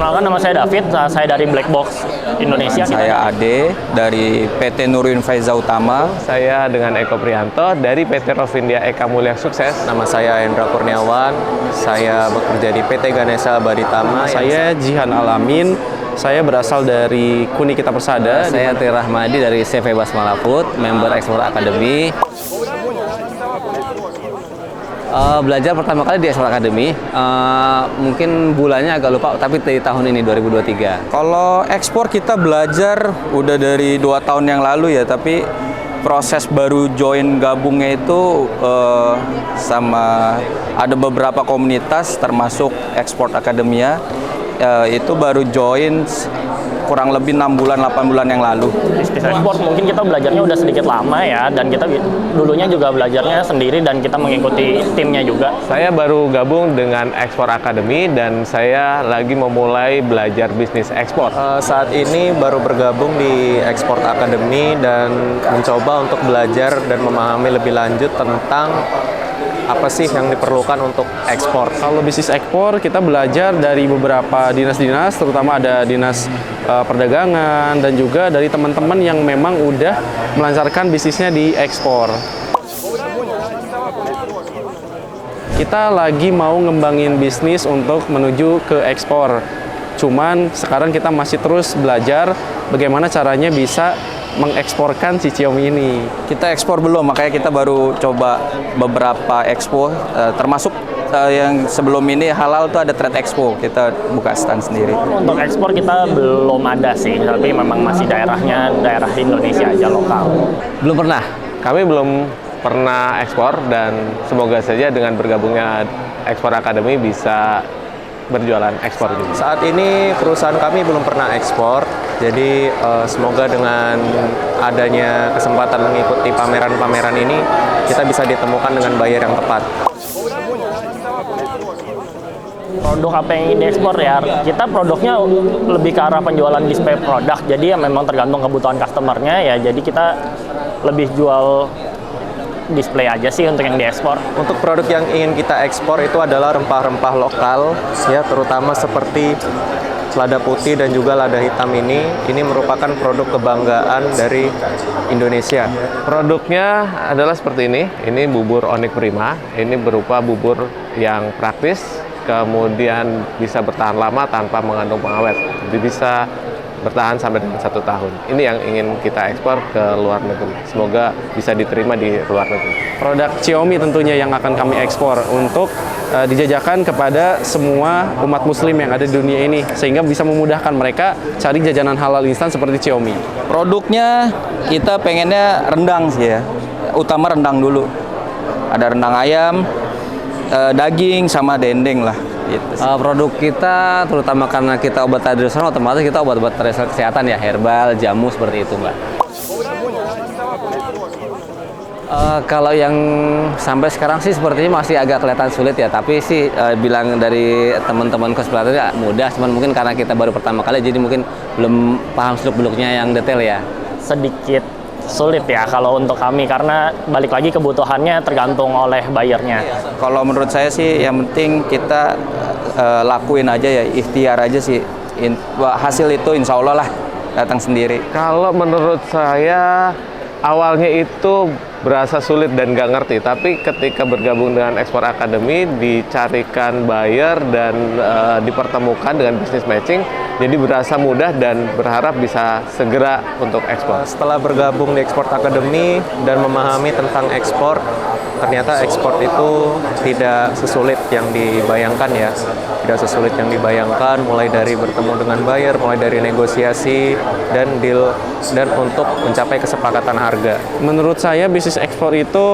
Perkenalkan, nama saya David, saya dari Black Box Indonesia. Saya Ade dari PT Nurwin Faiza Utama. Saya dengan Eko Prianto dari PT Rovindia Eka Mulia Sukses. Nama saya Hendra Kurniawan, saya bekerja di PT Ganesha Baritama. Saya Jihan Alamin, saya berasal dari Kuni Kita Persada. Saya Tri Rahmadi dari CV Basmala Food, member Export Academy. Belajar pertama kali di Export Academy, mungkin bulannya agak lupa, tapi di tahun ini 2023. Kalau ekspor kita belajar udah dari 2 tahun yang lalu ya, tapi proses baru join gabungnya itu sama ada beberapa komunitas termasuk Export Academia, itu baru join kurang lebih 6 bulan, 8 bulan yang lalu. Bisnis ekspor mungkin kita belajarnya udah sedikit lama ya, dan kita dulunya juga belajarnya sendiri dan kita mengikuti timnya juga. Saya baru gabung dengan Export Academy dan saya lagi memulai belajar bisnis ekspor. Saat ini baru bergabung di Export Academy dan mencoba untuk belajar dan memahami lebih lanjut tentang apa sih yang diperlukan untuk ekspor. Kalau bisnis ekspor, kita belajar dari beberapa dinas-dinas, terutama ada dinas perdagangan dan juga dari teman-teman yang memang udah melancarkan bisnisnya di ekspor. Kita lagi mau ngembangin bisnis untuk menuju ke ekspor. Cuman sekarang kita masih terus belajar bagaimana caranya bisa mengeksporkan si Xiaomi ini. Kita ekspor belum, makanya kita baru coba beberapa expo, termasuk yang sebelum ini halal tuh ada Trade Expo, kita buka stand sendiri. Untuk ekspor kita belum ada sih, tapi memang masih daerahnya daerah Indonesia aja, lokal. Belum pernah. Kami belum pernah ekspor dan semoga saja dengan bergabungnya Export Academy bisa berjualan ekspor juga. Saat ini perusahaan kami belum pernah ekspor, jadi semoga dengan adanya kesempatan mengikuti pameran-pameran ini, kita bisa ditemukan dengan buyer yang tepat. Produk apa yang ingin diekspor ya, kita produknya lebih ke arah penjualan display produk, jadi ya memang tergantung kebutuhan customernya ya, jadi kita lebih jual display aja sih untuk yang diekspor. Untuk produk yang ingin kita ekspor itu adalah rempah-rempah lokal, ya, terutama seperti lada putih dan juga lada hitam ini merupakan produk kebanggaan dari Indonesia. Produknya adalah seperti ini bubur Onyx Prima, ini berupa bubur yang praktis, kemudian bisa bertahan lama tanpa mengandung pengawet, jadi bisa bertahan sampai dengan 1 tahun. Ini yang ingin kita ekspor ke luar negeri. Semoga bisa diterima di luar negeri. Produk Xiaomi tentunya yang akan kami ekspor untuk dijajakan kepada semua umat muslim yang ada di dunia ini, sehingga bisa memudahkan mereka cari jajanan halal instan seperti Xiaomi. Produknya kita pengennya rendang sih ya, utama rendang dulu. Ada rendang ayam, daging sama dendeng lah. Gitu. Produk kita, terutama karena kita obat tradisional, otomatis kita obat-obat tradisional kesehatan ya, herbal, jamu, seperti itu, Mbak. Kalau yang sampai sekarang sih sepertinya masih agak kelihatan sulit ya, tapi sih bilang dari teman-teman konspirator ya mudah, cuman mungkin karena kita baru pertama kali, jadi mungkin belum paham seluk-beluknya yang detail ya. Sedikit sulit ya kalau untuk kami, karena balik lagi kebutuhannya tergantung oleh buyernya. Kalau menurut saya sih yang penting kita lakuin aja ya, ikhtiar aja sih. Hasil itu insya Allah lah datang sendiri. Kalau menurut saya awalnya itu berasa sulit dan gak ngerti, tapi ketika bergabung dengan Export Academy dicarikan buyer dan dipertemukan dengan business matching, jadi berasa mudah dan berharap bisa segera untuk ekspor. Setelah bergabung di Export Academy dan memahami tentang ekspor, ternyata ekspor itu tidak sesulit yang dibayangkan ya. Tidak sesulit yang dibayangkan, mulai dari bertemu dengan buyer, mulai dari negosiasi dan deal, dan untuk mencapai kesepakatan harga. Menurut saya bisnis ekspor itu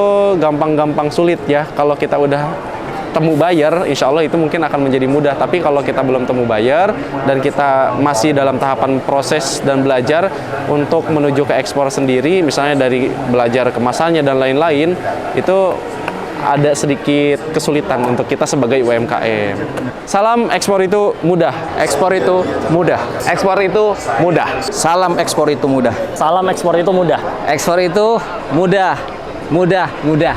gampang-gampang sulit ya. Kalau kita udah temu buyer, insya Allah itu mungkin akan menjadi mudah. Tapi kalau kita belum temu buyer dan kita masih dalam tahapan proses dan belajar untuk menuju ke ekspor sendiri, misalnya dari belajar kemasannya dan lain-lain, itu ada sedikit kesulitan untuk kita sebagai UMKM. Salam ekspor itu mudah. Ekspor itu mudah. Ekspor itu mudah. Salam ekspor itu mudah. Salam ekspor itu mudah. Ekspor itu mudah, mudah, mudah.